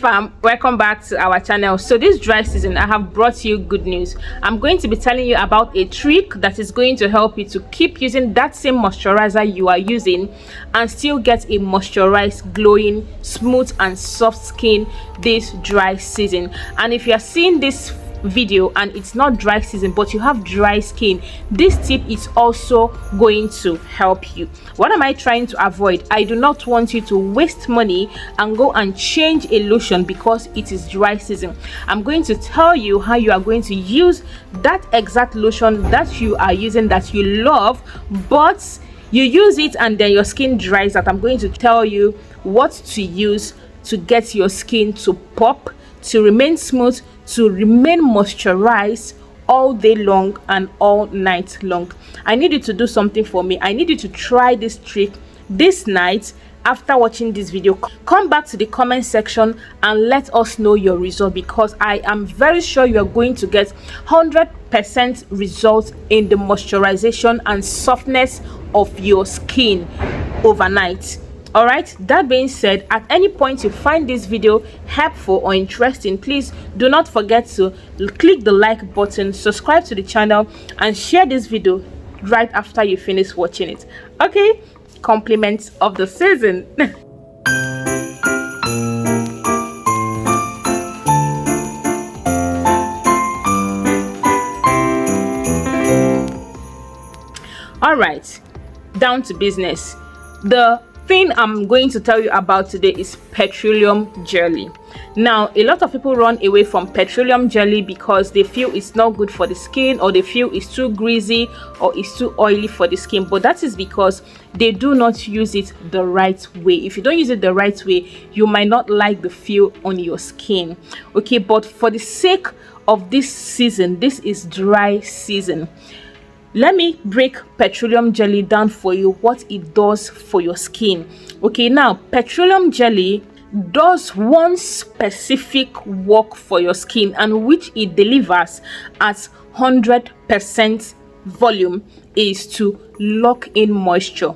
fam, welcome back to our channel. So this dry season I have brought you good news. I'm going to be telling you about a trick that is going to help you to keep using that same moisturizer you are using and still get a moisturized, glowing, smooth and soft skin this dry season. And if you are seeing this video and it's not dry season but you have dry skin, this tip is also going to help you. What am I trying to avoid? I do not want you to waste money and go and change a lotion because it is dry season. I'm going to tell you how you are going to use that exact lotion that you are using, that you love, but you use it and then your skin dries out. I'm going to tell you what to use to get your skin to pop, to remain smooth, to remain moisturized all day long and all night long. I need you to do something for me. I need you to try this trick this night. After watching this video, come back to the comment section and let us know your result, because I am very sure you are going to get 100% results in the moisturization and softness of your skin overnight. All right, that being said, at any point you find this video helpful or interesting, please do not forget to click the like button, subscribe to the channel and share this video right after you finish watching it. Okay, compliments of the season. All right, down to business. The thing I'm going to tell you about today is petroleum jelly. Now, a lot of people run away from petroleum jelly because they feel it's not good for the skin, or they feel it's too greasy or it's too oily for the skin, but that is because they do not use it the right way. If you don't use it the right way, you might not like the feel on your skin. Okay, but for the sake of this season, this is dry season, let me break petroleum jelly down for you, what it does for your skin. Okay, now petroleum jelly does one specific work for your skin, and which it delivers at 100% volume, is to lock in moisture,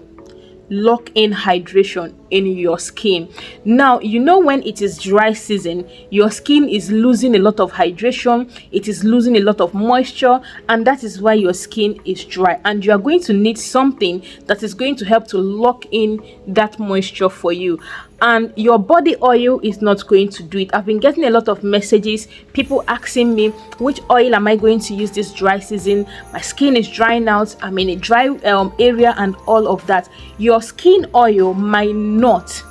lock in hydration in your skin. Now, you know, when it is dry season, your skin is losing a lot of hydration, it is losing a lot of moisture, and that is why your skin is dry, and you are going to need something that is going to help to lock in that moisture for you. And your body oil is not going to do it. I've been getting a lot of messages, people asking me, which oil am I going to use this dry season? My skin is drying out, I'm in a dry area and all of that. Your skin oil might not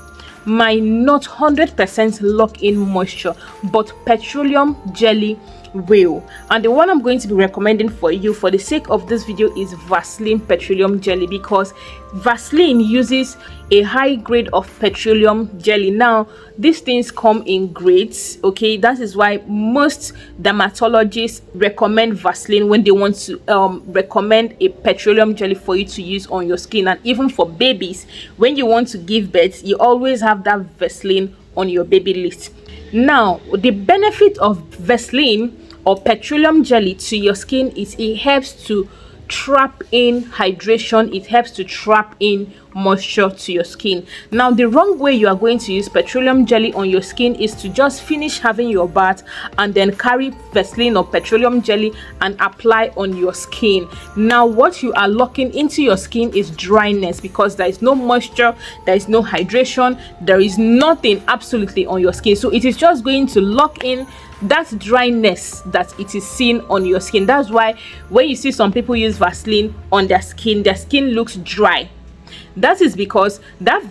100% lock in moisture, but petroleum jelly will. And the one I'm going to be recommending for you for the sake of this video is Vaseline petroleum jelly, because Vaseline uses a high grade of petroleum jelly. Now, these things come in grades, okay? That is why most dermatologists recommend Vaseline when they want to recommend a petroleum jelly for you to use on your skin. And even for babies, when you want to give birth, you always have that Vaseline on your baby list. Now, the benefit of Vaseline or petroleum jelly to your skin is it helps to trap in hydration, it helps to trap in moisture to your skin. Now, the wrong way you are going to use petroleum jelly on your skin is to just finish having your bath and then carry Vaseline or petroleum jelly and apply on your skin. Now, what you are locking into your skin is dryness, because there is no moisture, there is no hydration, there is nothing absolutely on your skin. So it is just going to lock in that dryness that it is seen on your skin. That's why when you see some people use Vaseline on their skin looks dry. That is because that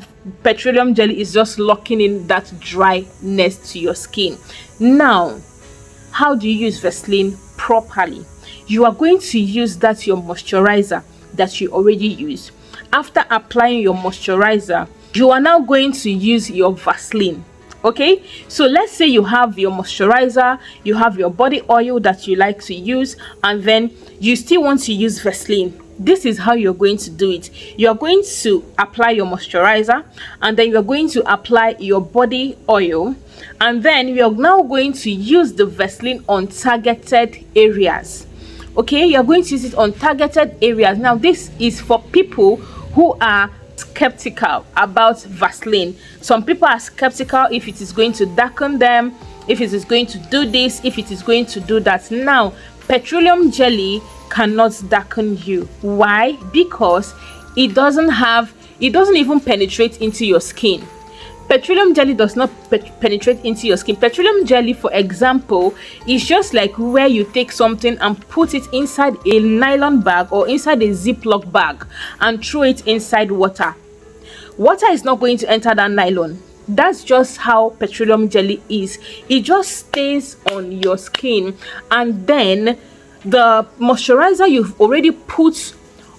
petroleum jelly is just locking in that dryness to your skin. Now, how do you use Vaseline properly? You are going to use that your moisturizer that you already use. After applying your moisturizer, you are now going to use your Vaseline. Okay, so let's say you have your moisturizer, you have your body oil that you like to use, and then you still want to use Vaseline. This is how you're going to do it. You're going to apply your moisturizer, and then you're going to apply your body oil, and then you're now going to use the Vaseline on targeted areas. Okay, you're going to use it on targeted areas. Now, this is for people who are skeptical about Vaseline. Some people are skeptical if it is going to darken them, if it is going to do this, if it is going to do that. Now, petroleum jelly cannot darken you. Why? Because it doesn't even penetrate into your skin. Petroleum jelly does not penetrate into your skin. Petroleum jelly, for example, is just like where you take something and put it inside a nylon bag or inside a Ziploc bag and throw it inside water. Water is not going to enter that nylon. That's just how petroleum jelly is. It just stays on your skin, and then the moisturizer you've already put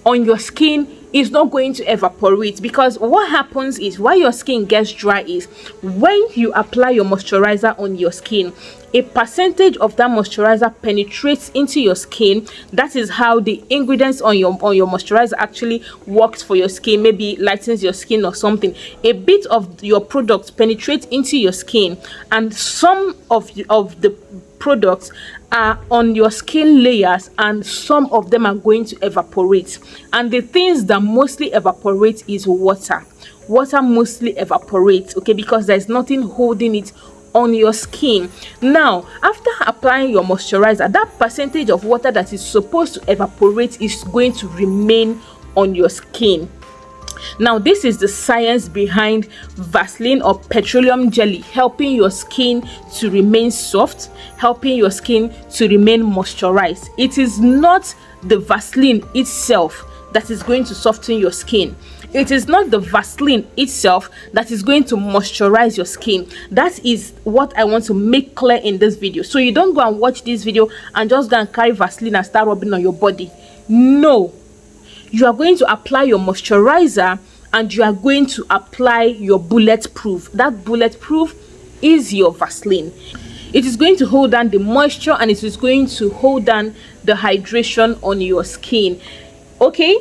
on your skin is not going to evaporate, because what happens is, why your skin gets dry is when you apply your moisturizer on your skin, a percentage of that moisturizer penetrates into your skin. That is how the ingredients on your moisturizer actually works for your skin. Maybe lightens your skin or something. A bit of your product penetrates into your skin, and some of the products are on your skin layers, and some of them are going to evaporate. And the things that mostly evaporate is water. Water mostly evaporates, okay, because there's nothing holding it on your skin. Now, after applying your moisturizer, that percentage of water that is supposed to evaporate is going to remain on your skin. Now, this is the science behind Vaseline or petroleum jelly, helping your skin to remain soft, helping your skin to remain moisturized. It is not the Vaseline itself that is going to soften your skin. It is not the Vaseline itself that is going to moisturize your skin. That is what I want to make clear in this video. So you don't go and watch this video and just go and carry Vaseline and start rubbing on your body. No. You are going to apply your moisturizer, and you are going to apply your bulletproof. That bulletproof is your Vaseline. It is going to hold down the moisture, and it is going to hold down the hydration on your skin. Okay,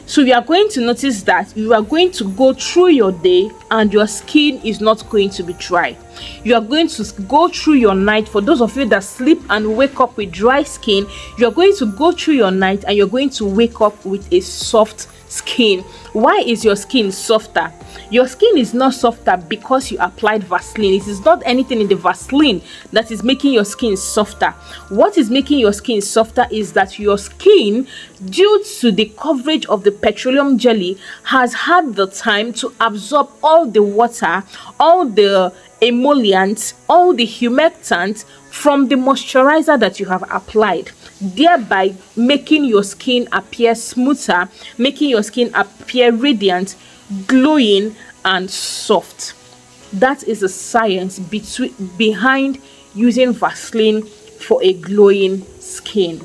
so you are going to notice that you are going to go through your day and your skin is not going to be dry. You are going to go through your night. For those of you that sleep and wake up with dry skin, you are going to go through your night and you're going to wake up with a soft skin. Why is your skin softer? Your skin is not softer because you applied Vaseline. It is not anything in the Vaseline that is making your skin softer. What is making your skin softer is that your skin, due to the coverage of the petroleum jelly, has had the time to absorb all the water, all the emollients, all the humectants from the moisturizer that you have applied, thereby making your skin appear smoother, making your skin appear radiant, glowing and soft. That is the science behind using Vaseline for a glowing skin.